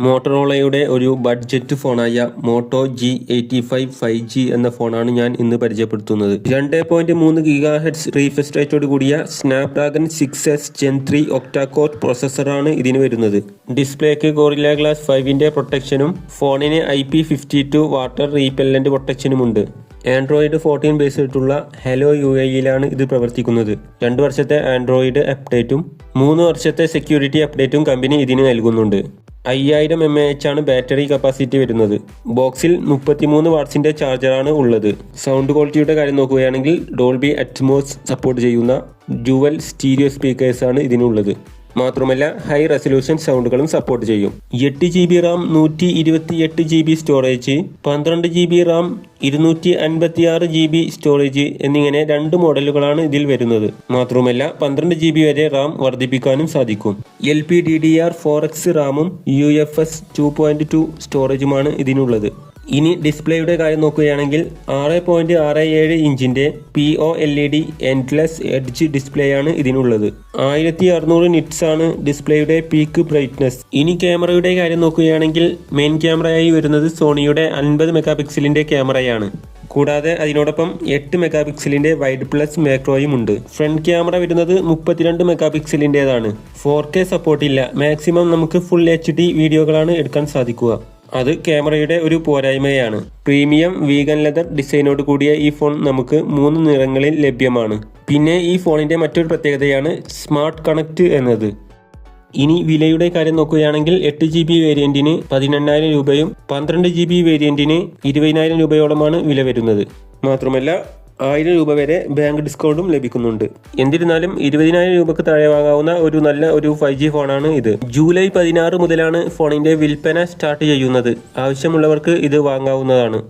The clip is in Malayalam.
മോട്ടറോളയുടെ ഒരു ബഡ്ജറ്റ് ഫോണായ മോട്ടോ G85 5G എന്ന ഫോണാണ് ഞാൻ ഇന്ന് പരിചയപ്പെടുത്തുന്നത്. 2.3 GHz റീഫ്രഷ് റേറ്റോട് കൂടിയ Snapdragon 6S Gen 3 octa core പ്രോസസ്സറാണ് ഇതിന് വരുന്നത്. ഡിസ്പ്ലേക്ക് ഗോറില്ല ഗ്ലാസ് 5ന്റെ പ്രൊട്ടക്ഷനും ഫോണിന് IP52 വാട്ടർ റീപെല്ലന്റ് പ്രൊട്ടക്ഷനുമുണ്ട്. ആൻഡ്രോയിഡ് 14 ബേസ് ആയിട്ടുള്ള ഹലോ UIയിലാണ് ഇത് പ്രവർത്തിക്കുന്നത്. 2 വർഷത്തെ ആൻഡ്രോയിഡ് അപ്ഡേറ്റും 3 വർഷത്തെ സെക്യൂരിറ്റി അപ്ഡേറ്റും കമ്പനി ഇതിന് നൽകുന്നുണ്ട്. 5000 mAh ആണ് ബാറ്ററി കപ്പാസിറ്റി വരുന്നത്. ബോക്സിൽ 33 വാട്ട്സിന്റെ ചാർജറാണ് ഉള്ളത്. സൗണ്ട് ക്വാളിറ്റിയുടെ കാര്യം നോക്കുകയാണെങ്കിൽ ഡോൾബി അറ്റ്മോസ് സപ്പോർട്ട് ചെയ്യുന്ന ഡ്യുവൽ സ്റ്റീരിയോ സ്പീക്കേഴ്സാണ് ഇതിനുള്ളത്. മാത്രമല്ല ഹൈ റെസൊല്യൂഷൻ സൗണ്ടുകളും സപ്പോർട്ട് ചെയ്യും. 8 GB Ram, 128 GB storage, 12 GB Ram, 256 GB storage എന്നിങ്ങനെ 2 മോഡലുകളാണ് ഇതിൽ വരുന്നത്. മാത്രമല്ല 12 GB വരെ റാം വർദ്ധിപ്പിക്കാനും സാധിക്കും. LPDDR4X റാമും UFS 2.2 സ്റ്റോറേജുമാണ് ഇതിനുള്ളത്. ഇനി ഡിസ്പ്ലേയുടെ കാര്യം നോക്കുകയാണെങ്കിൽ 6.67 ഇഞ്ചിന്റെ POLED എൻഡ്ലെസ് എഡ്ജ് ഡിസ്പ്ലേ ആണ് ഇതിനുള്ളത്. 1600 നിറ്റ്സ് ആണ് ഡിസ്പ്ലേയുടെ പീക്ക് ബ്രൈറ്റ്നസ്. ഇനി ക്യാമറയുടെ കാര്യം നോക്കുകയാണെങ്കിൽ മെയിൻ ക്യാമറയായി വരുന്നത് സോണിയുടെ 50 മെഗാപിക്സലിന്റെ ക്യാമറയാണ്. കൂടാതെ അതിനോടൊപ്പം 8 മെഗാപിക്സലിന്റെ വൈഡ് പ്ലസ് മാക്രോയും ഉണ്ട്. ഫ്രണ്ട് ക്യാമറ വരുന്നത് 32 മെഗാപിക്സലിന്റേതാണ്. 4K സപ്പോർട്ടില്ല. മാക്സിമം നമുക്ക് ഫുൾ HD വീഡിയോകളാണ് എടുക്കാൻ സാധിക്കുക. അത് ക്യാമറയുടെ ഒരു പോരായ്മയാണ്. പ്രീമിയം വീഗൻ ലെതർ ഡിസൈനോട് കൂടിയ ഈ ഫോൺ നമുക്ക് 3 നിറങ്ങളിൽ ലഭ്യമാണ്. പിന്നെ ഈ ഫോണിന്റെ മറ്റൊരു പ്രത്യേകതയാണ് സ്മാർട്ട് കണക്ട് എന്നത്. ഇനി വിലയുടെ കാര്യം നോക്കുകയാണെങ്കിൽ 8 GB വേരിയന്റിന് 18,000 രൂപയും 12 GB വേരിയന്റിന് 20,000 രൂപയോളമാണ് വില വരുന്നത്. മാത്രമല്ല 1000 രൂപ വരെ ബാങ്ക് ഡിസ്കൗണ്ടും ലഭിക്കുന്നുണ്ട്. എന്നിരുന്നാലും 20,000 രൂപക്ക് താഴെ വാങ്ങാവുന്ന ഒരു നല്ല 5G ഫോണാണ് ഇത്. ജൂലൈ 16 മുതലാണ് ഫോണിന്റെ വിൽപ്പന സ്റ്റാർട്ട് ചെയ്യുന്നത്. ആവശ്യമുള്ളവർക്ക് ഇത് വാങ്ങാവുന്നതാണ്.